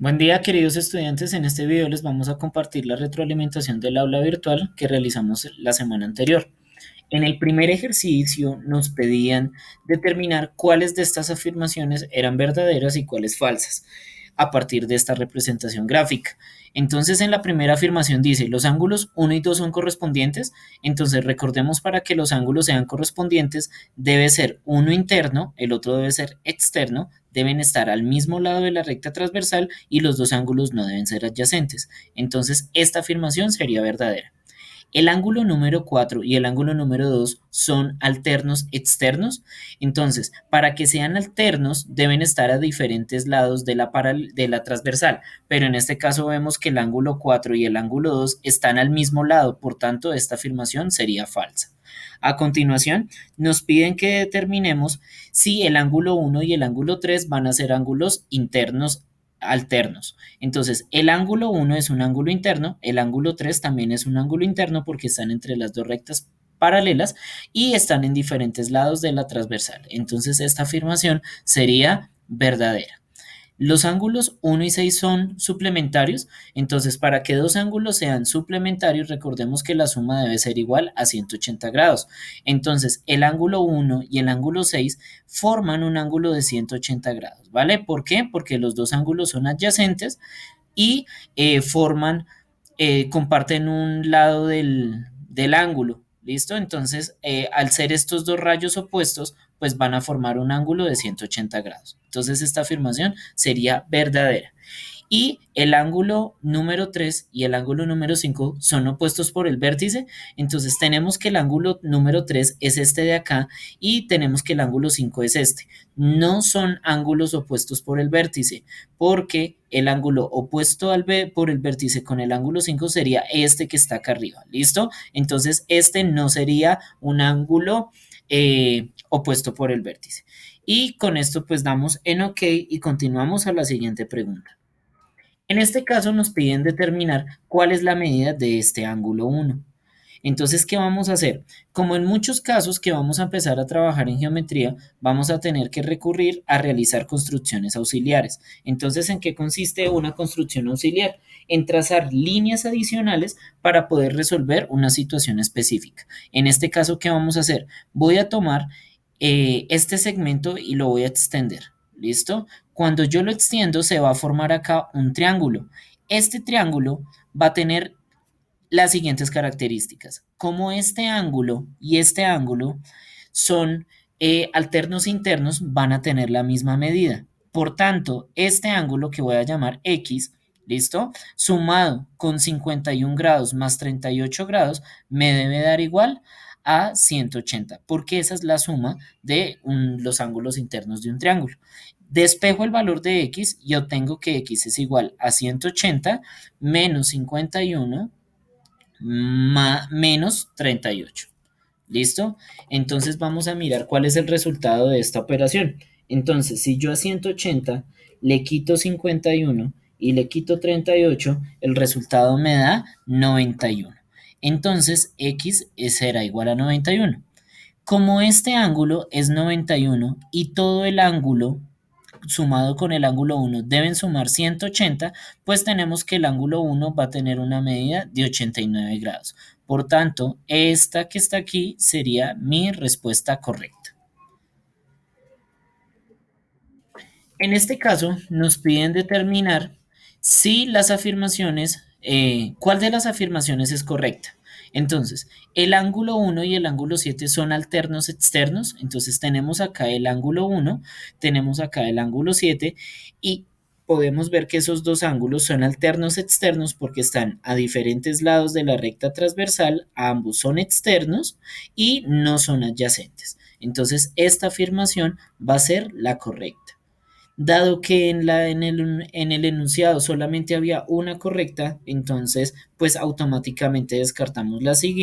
Buen día, queridos estudiantes. En este video les vamos a compartir la retroalimentación del aula virtual que realizamos la semana anterior. En el primer ejercicio nos pedían determinar cuáles de estas afirmaciones eran verdaderas y cuáles falsas a partir de esta representación gráfica. Entonces, en la primera afirmación dice, los ángulos uno y 2 son correspondientes. Entonces, recordemos para que los ángulos sean correspondientes, debe ser uno interno, el otro debe ser externo, deben estar al mismo lado de la recta transversal y los dos ángulos no deben ser adyacentes. Entonces, esta afirmación sería verdadera. El ángulo número 4 y el ángulo número 2 son alternos externos. Entonces, para que sean alternos, deben estar a diferentes lados de la transversal. Pero en este caso vemos que el ángulo 4 y el ángulo 2 están al mismo lado. Por tanto, esta afirmación sería falsa. A continuación, nos piden que determinemos si el ángulo 1 y el ángulo 3 van a ser ángulos internos alternos. Entonces, el ángulo 1 es un ángulo interno, el ángulo 3 también es un ángulo interno porque están entre las dos rectas paralelas y están en diferentes lados de la transversal. Entonces, esta afirmación sería verdadera. Los ángulos 1 y 6 son suplementarios, entonces para que dos ángulos sean suplementarios, recordemos que la suma debe ser igual a 180 grados. Entonces, el ángulo 1 y el ángulo 6 forman un ángulo de 180 grados, ¿vale? ¿Por qué? Porque los dos ángulos son adyacentes y comparten un lado del ángulo. ¿Listo? Entonces, al ser estos dos rayos opuestos, pues van a formar un ángulo de 180 grados. Entonces, esta afirmación sería verdadera. Y el ángulo número 3 y el ángulo número 5 son opuestos por el vértice. Entonces tenemos que el ángulo número 3 es este de acá y tenemos que el ángulo 5 es este. No son ángulos opuestos por el vértice porque el ángulo opuesto por el vértice con el ángulo 5 sería este que está acá arriba. ¿Listo? Entonces este no sería un ángulo opuesto por el vértice. Y con esto pues damos en OK y continuamos a la siguiente pregunta. En este caso nos piden determinar cuál es la medida de este ángulo 1. Entonces, ¿qué vamos a hacer? Como en muchos casos que vamos a empezar a trabajar en geometría, vamos a tener que recurrir a realizar construcciones auxiliares. Entonces, ¿en qué consiste una construcción auxiliar? En trazar líneas adicionales para poder resolver una situación específica. En este caso, ¿qué vamos a hacer? Voy a tomar este segmento y lo voy a extender. ¿Listo? Cuando yo lo extiendo, se va a formar acá un triángulo. Este triángulo va a tener las siguientes características. Como este ángulo y este ángulo son alternos internos, van a tener la misma medida. Por tanto, este ángulo que voy a llamar X, ¿listo? Sumado con 51 grados más 38 grados, me debe dar igual a 180, porque esa es la suma de los ángulos internos de un triángulo. Despejo el valor de X y obtengo que X es igual a 180 menos 51 menos 38. ¿Listo? Entonces vamos a mirar cuál es el resultado de esta operación. Entonces, si yo a 180 le quito 51 y le quito 38, el resultado me da 91. Entonces, X será igual a 91. Como este ángulo es 91 y todo el ángulo sumado con el ángulo 1 deben sumar 180, pues tenemos que el ángulo 1 va a tener una medida de 89 grados. Por tanto, esta que está aquí sería mi respuesta correcta. En este caso, nos piden determinar si las afirmaciones, cuál de las afirmaciones es correcta. Entonces, el ángulo 1 y el ángulo 7 son alternos externos. Entonces, tenemos acá el ángulo 1, tenemos acá el ángulo 7 y podemos ver que esos dos ángulos son alternos externos porque están a diferentes lados de la recta transversal, ambos son externos y no son adyacentes. Entonces, esta afirmación va a ser la correcta. Dado que en el enunciado solamente había una correcta, entonces pues automáticamente descartamos la siguiente.